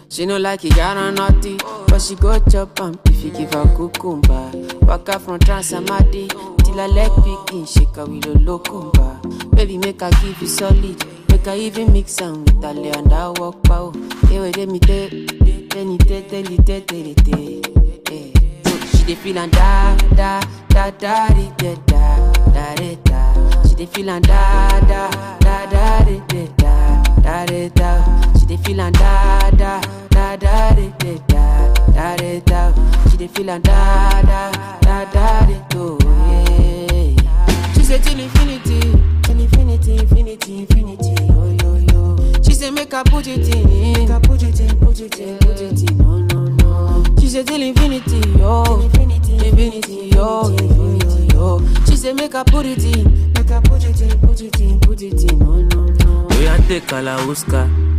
She no like it, got her naughty, but she go chop if you give her cucumber. Walk out from Transamadi till her leg picking, shake her with a locumba. Baby, make her give you solid, make her even mix am with her lay and her walk pow. Hey, wait, let me tell. She dey feel and da da da da da da da da da. She dey feel and da da da da da da da da da. She dey feel and da da da da da da da da da. She dey feel and da da da da da da. She say till infinity, infinity, infinity. Oh yo yo. She say make her put it in, make her put it in, put it in, put it in. No no no. She say till infinity, oh infinity, infinity, oh infinity, oh. She say make her put it in, make her put it in, put it in, put it in. No no no. We a take Kalauska.